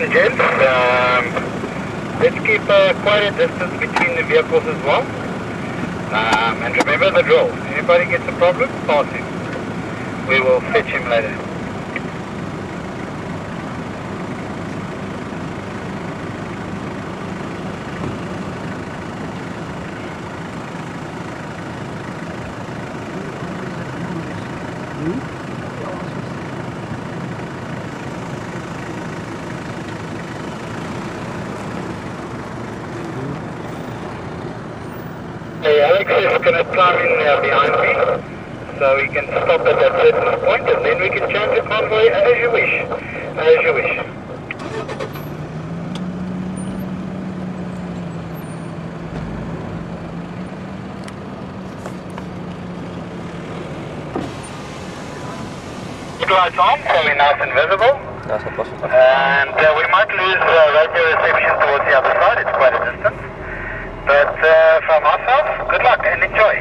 and gents. Let's keep quite a distance between the vehicles as well. And remember the drill. Anybody gets a problem, pass him. We will fetch him later. Hey, Alex is going to climb in there behind me, so he can stop at that certain point, and then we can change the convoy as you wish. As you wish. Lights on, so we're nice and visible. That's not possible. And we might lose radio reception towards the other side, it's quite a distance. But from ourselves, good luck and enjoy.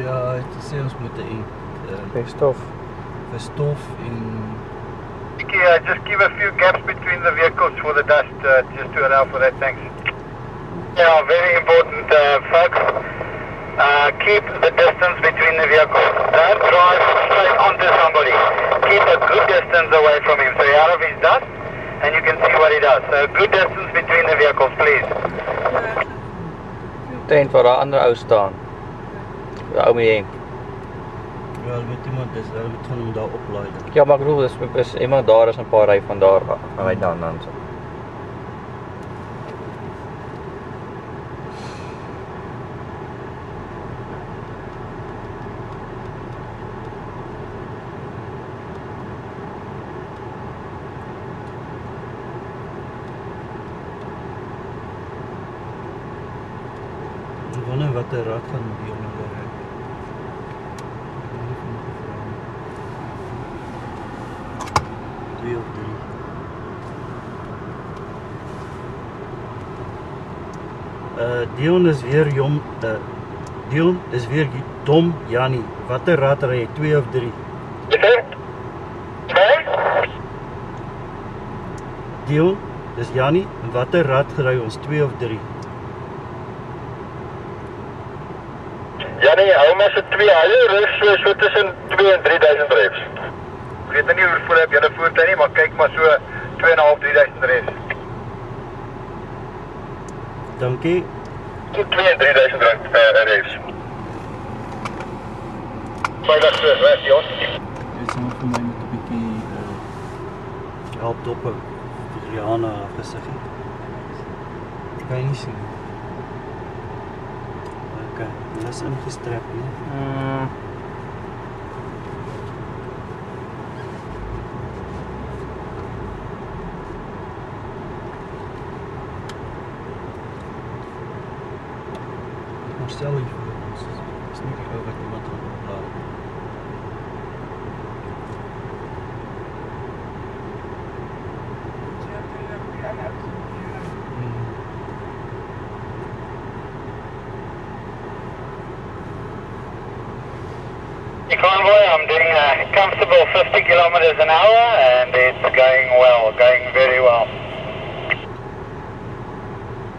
Ja, het sê ons moet eet Verstof. verstof en Just give a few gaps between the vehicles for the dust, just to allow for that, thanks. Yeah, very important, folks. Keep the distance between the vehicles. Don't drive straight onto somebody. Keep a good distance away from him, so you're out of his dust, and you can see what he does. So good distance between the vehicles, please. Tent waar daar ander ou staan. Die ou met die hemp. ja, weet iemand is, hulle moet gaan hom daar oplaai. Ja, maar ek bedoel, is iemand daar is 'n paar ry van daar af. Ry dan so. Ek wonder wat 'n rad gaan die onder ry. Twee of drie. Dion is weer Dion is weer dom Jannie. Watter rad ry jy? 2 of 3? Dion is Jannie. En watter rad ry ons? 2 of 3? Jannie, hou maar so 2, hy ry so tussen 2 en 3000 reps. Ek weet nie hoeveel heb julle voertuig nie, maar kyk maar so 2.500, 3000 reps. Dankie. 2 en 3000 reps. Veilig so, weg, Jon. Dit is maar vir my met 'n bietjie help doppe vir Rihanna gesiggie. Kan jy nie sien. Okay, hulle is ingestrap nie. Maar stel jy voor, is nie die ou wat iemand gaan oplaai. The convoy, I'm doing a comfortable 50 kilometers an hour and it's going well, going very well.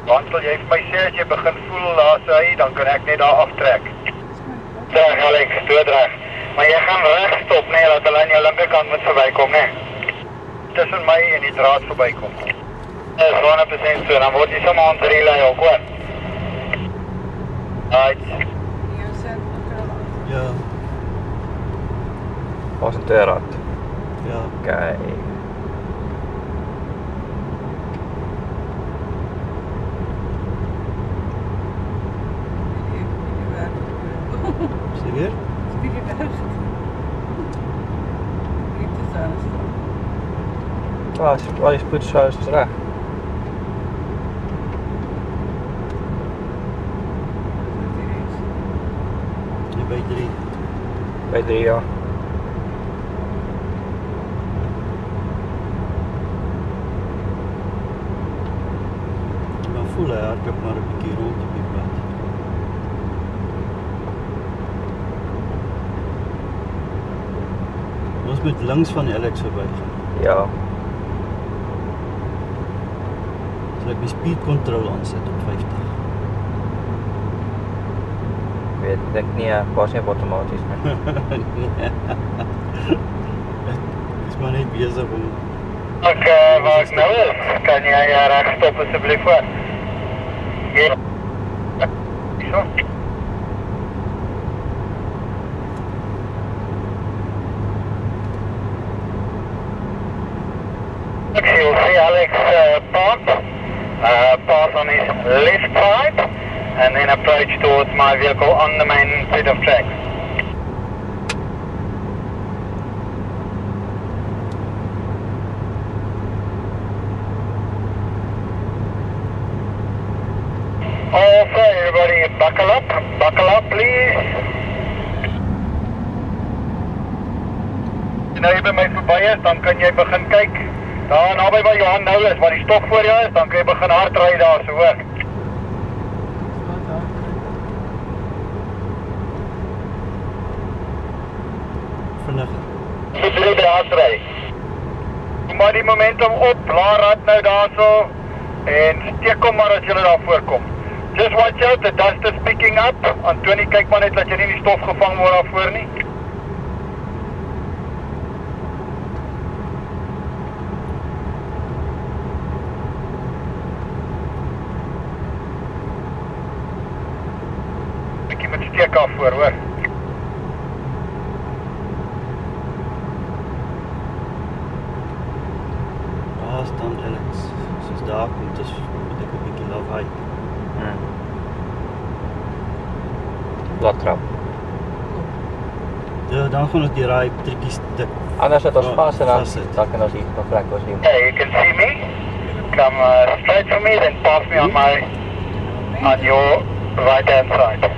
Want wil jy vir my sê as jy begin voel daar sy, dan kan ek net daar aftrek. Reg Alex, doodreg. Maar jy gaan reg stop, nee, dat hulle aan jou linkerkant moet verbykom, nee. Tussen my en die draad verbykom. Dis 100% so, dan word jy sommer ons relay ook, hoor. Right. Ja, Was 'n tweerad. ja. Okay. Sê weer? Al die spoedsous is reg. By 3. By 3 ja. Maar voel hy hardloop maar 'n bietjie rond. moet links van Alex verby gaan. Ja. Sal ek die speed control aansit op 50. Weet, ek dink nie, pas nie op outomaties nie. Ek is maar net besig om... Waar ek nou is, kan jy reg stop asseblief voor? Ja. So. Okay, you'll see Alex pass on his left side and then approach towards my vehicle on the main set of tracks. Also, everybody buckle up please. Nou jy by my verby is, dan kan jy begin kyk. Daar naby waar Johan nou is, waar die stok voor jou is, dan kan jy begin hard ry daar so hoor. Vinniger. Jy bly by hard ry. Maar die momentum op, laat rad nou daar so en steek hom maar as jy daar voorkom. Just watch out, the dust is picking up. Antonie, kyk maar net dat jy nie die stof gevang word daarvoor nie. Bietjie met steek af voor, hoor. Daar staan Alex. Soos daar kom, dus moet ek 'n bietjie laat ry. Plat trap. Ja, dan gaan ons die raai trikkies tik. Anders het ons vas en dan Vassit. kan ons hier nog plek was hier. Okay, you can see me. Come straight for me, then pass me on your right hand side.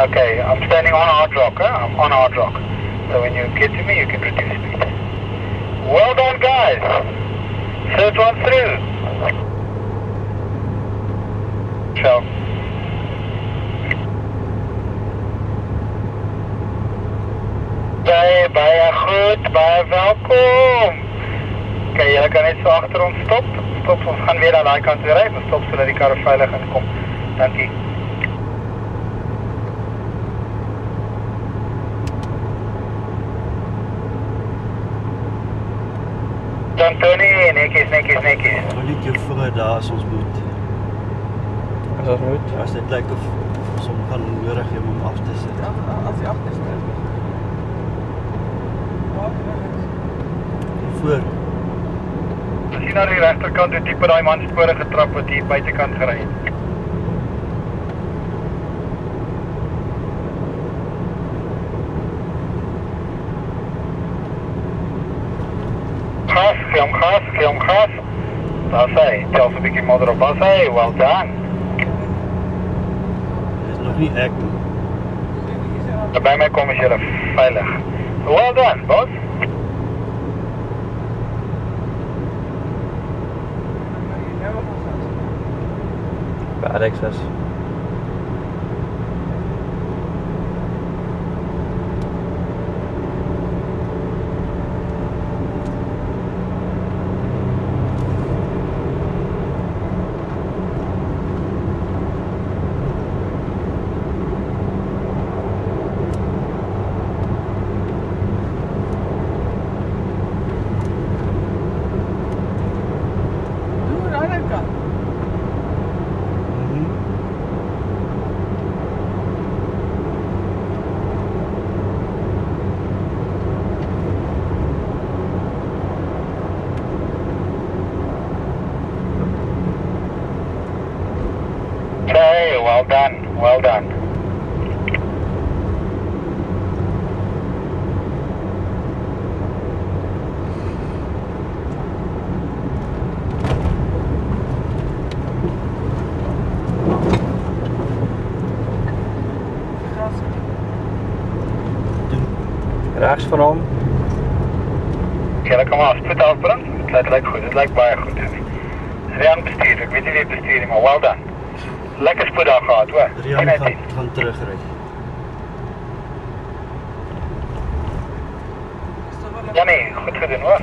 Okay, I'm standing on hard rock, huh? I'm on hard rock. So when you get to me, you can reduce speed. Well done, guys. Third one through. Ciao. Baie goed, baie welkom. Okay, julle kan net so agter ons stop. Stop, ons gaan weer aan daai kant toe ry, maar stop sodat die karre veilig inkom. Dankie. Antonie, netjies. Hou net jou vinge daar as ons moet. As ons moet. As dit lyk of ons hom gaan nodig hê om af te sit. Als die achter staat. Voor. As jy na die regterkant toe diep daai man spore getrap wat hier buitekant gery het. Gee hom gas. Daar sê, tel so 'n bietjie motor op. Daar sê, well done. Dit is nog nie ek nie. By my kom is julle veilig. Well done, boss. Bad access. Doe aan de kant. Okay, well done. Rechts van hom. Julle kom af, spoed afbrand. Dit lyk goed, dit lyk baie goed. Rian bestuur, ek weet nie wie het bestuur nie, maar well done. Lekker spoed daar gehad, hoor. Rian 10 uit 10. gaan terugry. Ja nee, goed gedoen hoor.